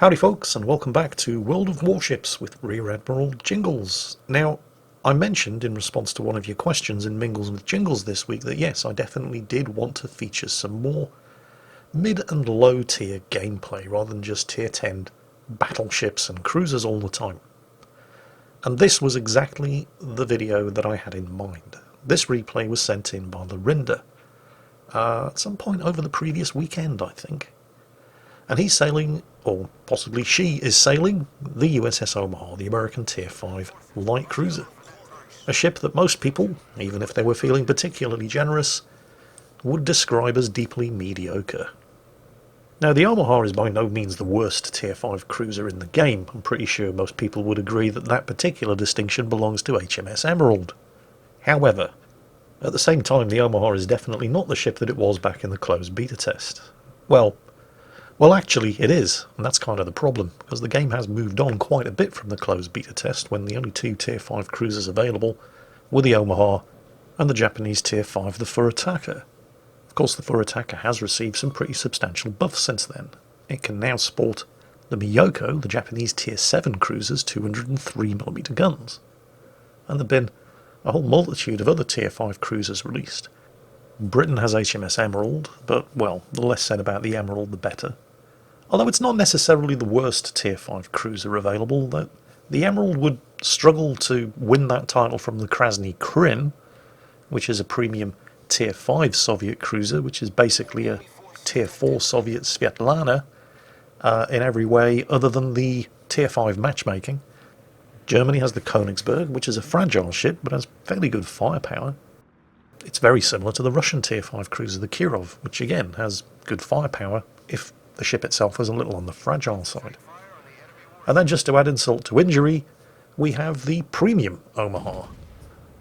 Howdy folks, and welcome back to World of Warships with Rear Admiral Jingles. Now, I mentioned in response to one of your questions in Mingles with Jingles this week that yes, I definitely did want to feature some more mid and low tier gameplay rather than just tier 10 battleships and cruisers all the time. And this was exactly the video that I had in mind. This replay was sent in by Lorinda at some point over the previous weekend, I think. And he's sailing, or possibly she is sailing, the Uss Omaha, the American Tier 5 light cruiser. A ship that most people, even if they were feeling particularly generous, would describe as deeply mediocre. Now, the Omaha is by no means the worst Tier 5 cruiser in the game. I'm pretty sure most people would agree that that particular distinction belongs to HMS Emerald. However, at the same time, the Omaha is definitely not the ship that it was back in the closed beta test. Well, actually it is, and that's kind of the problem, because the game has moved on quite a bit from the closed beta test when the only two Tier 5 cruisers available were the Omaha and the Japanese Tier 5, the Furataka. Of course, the Furataka has received some pretty substantial buffs since then. It can now sport the Miyoko, the Japanese Tier 7 cruiser's 203mm guns. And there have been a whole multitude of other Tier 5 cruisers released. Britain has HMS Emerald, but, well, the less said about the Emerald the better. Although it's not necessarily the worst Tier 5 cruiser available, that the Emerald would struggle to win that title from the Krasny Krim, which is a premium Tier 5 Soviet cruiser, which is basically a Tier 4 Soviet Svetlana in every way other than the Tier 5 matchmaking. Germany has the Konigsberg, which is a fragile ship but has fairly good firepower. It's very similar to the Russian Tier 5 cruiser, the Kirov, which again has good firepower if the ship itself was a little on the fragile side. And then just to add insult to injury, we have the premium Omaha,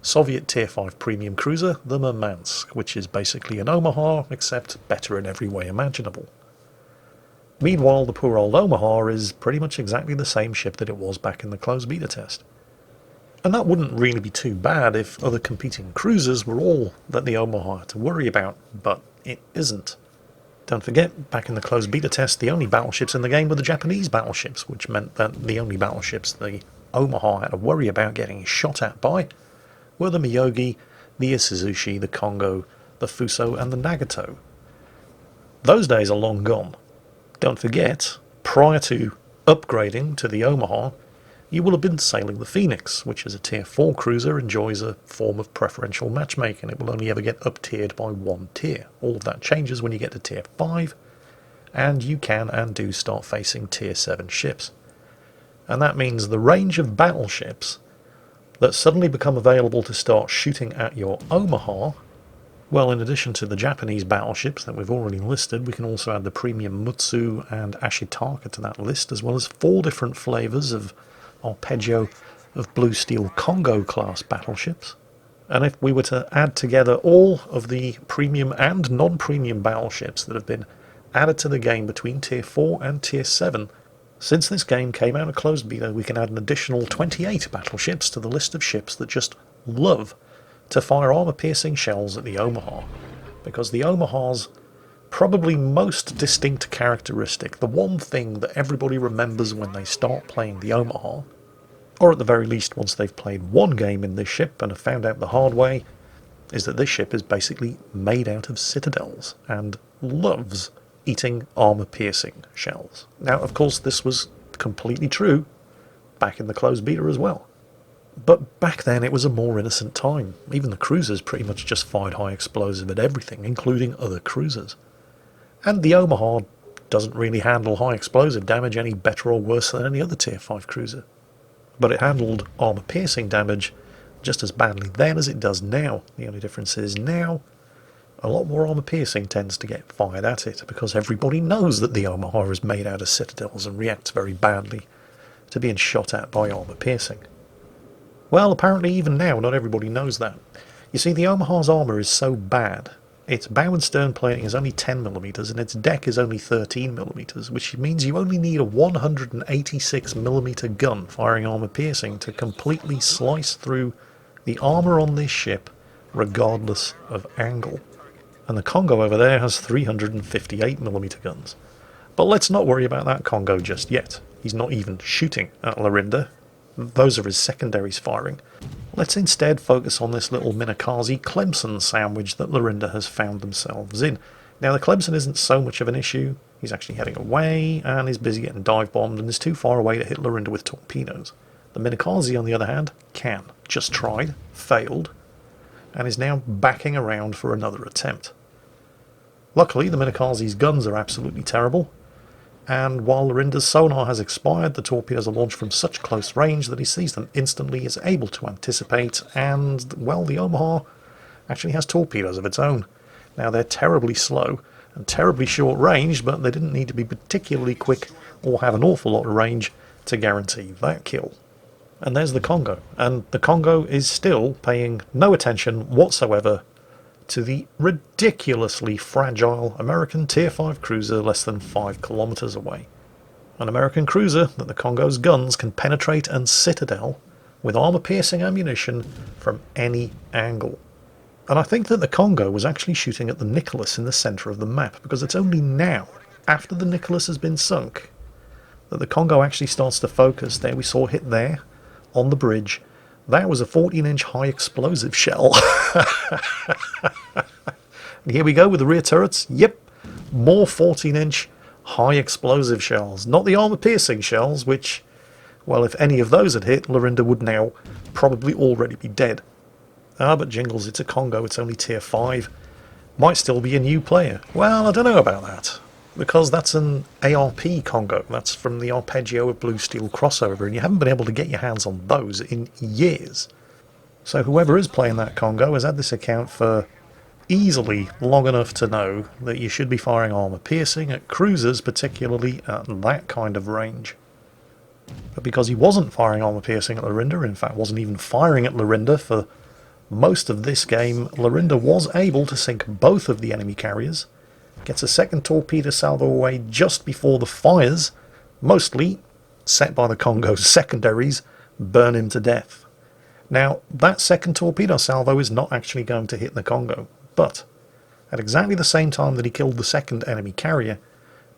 Soviet Tier 5 premium cruiser, the Murmansk, which is basically an Omaha, except better in every way imaginable. Meanwhile, the poor old Omaha is pretty much exactly the same ship that it was back in the closed beta test. And that wouldn't really be too bad if other competing cruisers were all that the Omaha had to worry about, but it isn't. Don't forget, back in the closed beta test, the only battleships in the game were the Japanese battleships, which meant that the only battleships the Omaha had to worry about getting shot at by were the Miyogi, the Isuzushi, the Kongo, the Fuso, and the Nagato. Those days are long gone. Don't forget, prior to upgrading to the Omaha, you will have been sailing the Phoenix, which is a Tier 4 cruiser, enjoys a form of preferential matchmaking. It will only ever get up-tiered by one tier. All of that changes when you get to Tier 5, and you can and do start facing Tier 7 ships. And that means the range of battleships that suddenly become available to start shooting at your Omaha, well, in addition to the Japanese battleships that we've already listed, we can also add the premium Mutsu and Ashitaka to that list, as well as 4 different flavours of arpeggio of Blue Steel Congo class battleships. And if we were to add together all of the premium and non-premium battleships that have been added to the game between Tier 4 and Tier 7, since this game came out of closed beta, we can add an additional 28 battleships to the list of ships that just love to fire armour-piercing shells at the Omaha. Because the Omaha's probably most distinct characteristic, the one thing that everybody remembers when they start playing the Omaha, or at the very least once they've played one game in this ship and have found out the hard way, is that this ship is basically made out of citadels and loves eating armour-piercing shells. Now, of course, this was completely true back in the closed beta as well. But back then it was a more innocent time. Even the cruisers pretty much just fired high explosive at everything, including other cruisers. And the Omaha doesn't really handle high explosive damage any better or worse than any other Tier 5 cruiser. But it handled armour-piercing damage just as badly then as it does now. The only difference is now a lot more armour-piercing tends to get fired at it, because everybody knows that the Omaha is made out of citadels and reacts very badly to being shot at by armour-piercing. Well, apparently even now not everybody knows that. You see, the Omaha's armour is so bad. Its bow and stern plating is only 10mm and its deck is only 13mm, which means you only need a 186mm gun firing armour-piercing to completely slice through the armour on this ship regardless of angle. And the Congo over there has 358mm guns. But let's not worry about that Congo just yet. He's not even shooting at Lorinda. Those are his secondaries firing. Let's instead focus on this little Minakazi Clemson sandwich that Lorinda has found themselves in. Now the Clemson isn't so much of an issue. He's actually heading away and is busy getting dive bombed and is too far away to hit Lorinda with torpedoes. The Minakazi, on the other hand, can. Just tried, failed, and is now backing around for another attempt. Luckily, the Minakazi's guns are absolutely terrible, and while Lorinda's sonar has expired, the torpedoes are launched from such close range that he sees them instantly, is able to anticipate, and, well, the Omaha actually has torpedoes of its own. Now, they're terribly slow and terribly short range, but they didn't need to be particularly quick or have an awful lot of range to guarantee that kill. And there's the Congo, and the Congo is still paying no attention whatsoever to the ridiculously fragile American Tier 5 cruiser less than 5 kilometers away. An American cruiser that the Congo's guns can penetrate and citadel with armor-piercing ammunition from any angle. And I think that the Congo was actually shooting at the Nicholas in the centre of the map, because it's only now, after the Nicholas has been sunk, that the Congo actually starts to focus. There we saw a hit there, on the bridge. That was a 14-inch high explosive shell. And here we go with the rear turrets. Yep, more 14-inch high explosive shells. Not the armor-piercing shells, which, well, if any of those had hit, Lorinda would now probably already be dead. Ah, but Jingles, it's a Congo, it's only Tier 5. Might still be a new player. Well, I don't know about that, because that's an ARP Congo. That's from the Arpeggio of Blue Steel crossover, and you haven't been able to get your hands on those in years. So whoever is playing that Congo has had this account for easily long enough to know that you should be firing armor-piercing at cruisers, particularly at that kind of range. But because he wasn't firing armor-piercing at Lorinda, in fact wasn't even firing at Lorinda for most of this game, Lorinda was able to sink both of the enemy carriers, gets a second torpedo salvo away just before the fires, mostly set by the Congo's secondaries, burn him to death. Now, that second torpedo salvo is not actually going to hit the Congo, but at exactly the same time that he killed the second enemy carrier,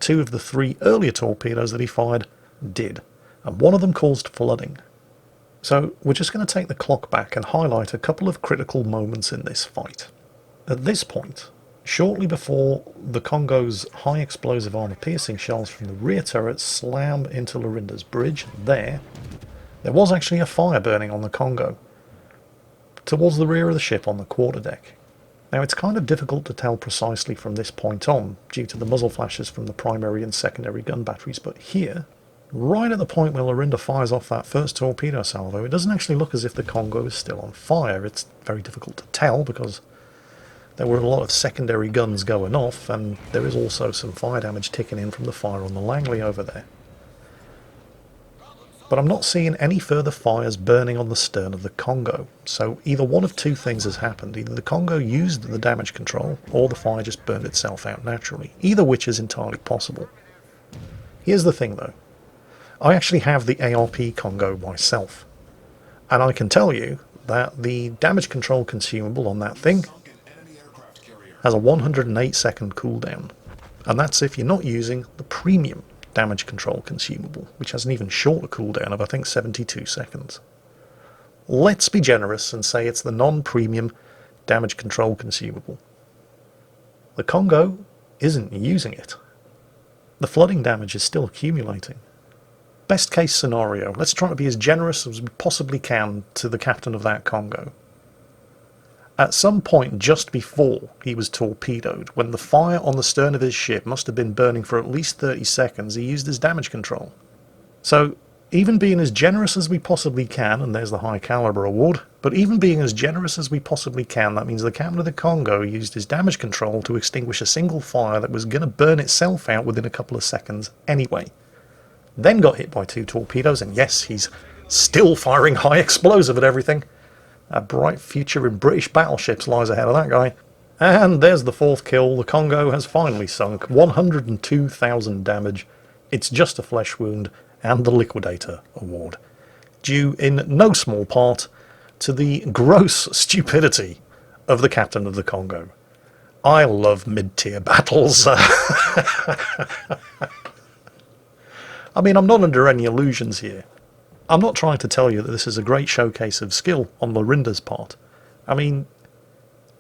2 of the 3 earlier torpedoes that he fired did, and one of them caused flooding. So we're just going to take the clock back and highlight a couple of critical moments in this fight. At this point, shortly before the Congo's high explosive armor-piercing shells from the rear turret slam into Lorinda's bridge, there was actually a fire burning on the Congo, towards the rear of the ship on the quarterdeck. Now it's kind of difficult to tell precisely from this point on, due to the muzzle flashes from the primary and secondary gun batteries, but here, right at the point where Lorinda fires off that first torpedo salvo, it doesn't actually look as if the Congo is still on fire. It's very difficult to tell because there were a lot of secondary guns going off, and there is also some fire damage ticking in from the fire on the Langley over there. But I'm not seeing any further fires burning on the stern of the Congo, so either one of 2 things has happened. Either the Congo used the damage control, or the fire just burned itself out naturally, either which is entirely possible. Here's the thing though. I actually have the ARP Congo myself, and I can tell you that the damage control consumable on that thing has a 108 second cooldown, and that's if you're not using the premium damage control consumable, which has an even shorter cooldown of I think 72 seconds. Let's be generous and say it's the non-premium damage control consumable. The Congo isn't using it. The flooding damage is still accumulating. Best case scenario, let's try to be as generous as we possibly can to the captain of that Congo. At some point just before he was torpedoed, when the fire on the stern of his ship must have been burning for at least 30 seconds, he used his damage control. So, even being as generous as we possibly can, and there's the high caliber award, but even being as generous as we possibly can, that means the captain of the Congo used his damage control to extinguish a single fire that was going to burn itself out within a couple of seconds anyway. Then got hit by 2 torpedoes, and yes, he's still firing high explosive at everything. A bright future in British battleships lies ahead of that guy. And there's the 4th kill. The Congo has finally sunk. 102,000 damage. It's just a flesh wound, and the Liquidator award. Due in no small part to the gross stupidity of the captain of the Congo. I love mid-tier battles. I mean, I'm not under any illusions here. I'm not trying to tell you that this is a great showcase of skill on Lorinda's part. I mean,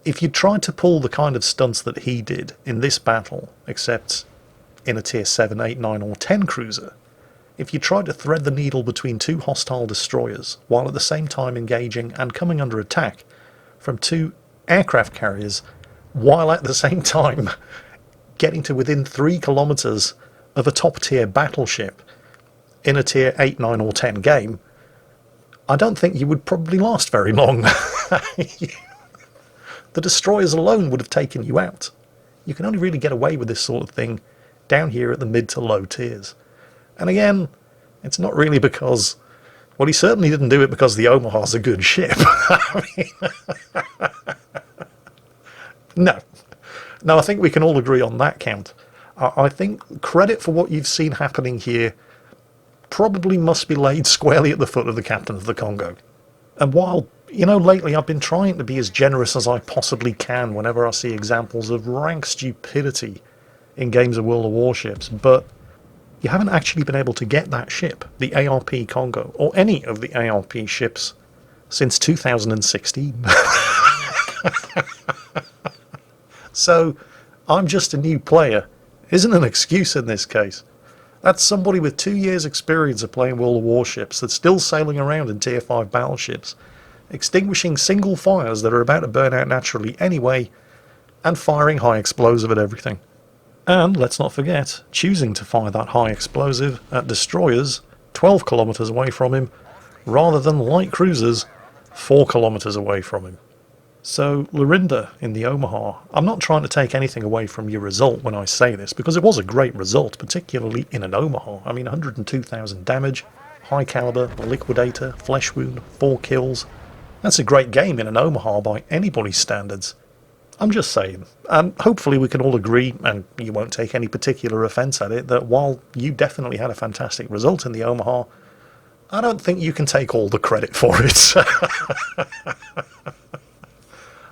if you tried to pull the kind of stunts that he did in this battle, except in a tier 7, 8, 9 or 10 cruiser, if you tried to thread the needle between two hostile destroyers while at the same time engaging and coming under attack from two aircraft carriers, while at the same time getting to within 3 kilometers of a top tier battleship in a tier 8, 9 or 10 game, I don't think you would probably last very long. The destroyers alone would have taken you out. You can only really get away with this sort of thing down here at the mid to low tiers. And again, it's not really because, well, he certainly didn't do it because the Omaha's a good ship. I mean, no. No, I think we can all agree on that count. I think credit for what you've seen happening here probably must be laid squarely at the foot of the Captain of the Congo. And while, you know, lately I've been trying to be as generous as I possibly can whenever I see examples of rank stupidity in games of World of Warships, but you haven't actually been able to get that ship, the ARP Congo, or any of the ARP ships, since 2016. So, I'm just a new player isn't an excuse in this case. That's somebody with 2 years experience of playing World of Warships that's still sailing around in tier 5 battleships, extinguishing single fires that are about to burn out naturally anyway, and firing high explosive at everything. And, let's not forget, choosing to fire that high explosive at destroyers 12 kilometers away from him, rather than light cruisers 4 kilometers away from him. So, Lorinda in the Omaha, I'm not trying to take anything away from your result when I say this, because it was a great result, particularly in an Omaha. I mean, 102,000 damage, high caliber, liquidator, flesh wound, 4 kills. That's a great game in an Omaha by anybody's standards. I'm just saying, and hopefully we can all agree, and you won't take any particular offence at it, that while you definitely had a fantastic result in the Omaha, I don't think you can take all the credit for it.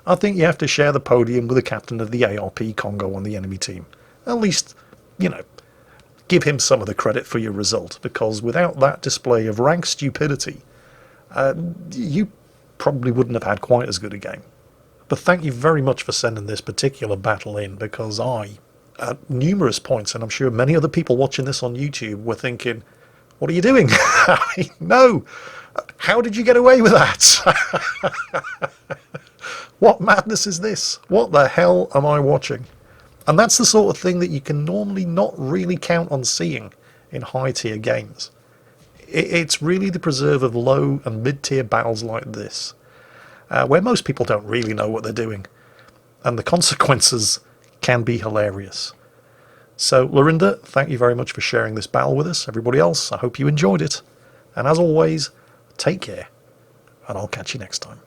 I think you have to share the podium with the captain of the ARP Congo on the enemy team. At least, you know, give him some of the credit for your result, because without that display of rank stupidity, you probably wouldn't have had quite as good a game. But thank you very much for sending this particular battle in, because I, at numerous points, and I'm sure many other people watching this on YouTube were thinking, what are you doing? I mean, no! How did you get away with that? What madness is this? What the hell am I watching? And that's the sort of thing that you can normally not really count on seeing in high-tier games. It's really the preserve of low and mid-tier battles like this, where most people don't really know what they're doing, and the consequences can be hilarious. So, Lorinda, thank you very much for sharing this battle with us. Everybody else, I hope you enjoyed it. And as always, take care, and I'll catch you next time.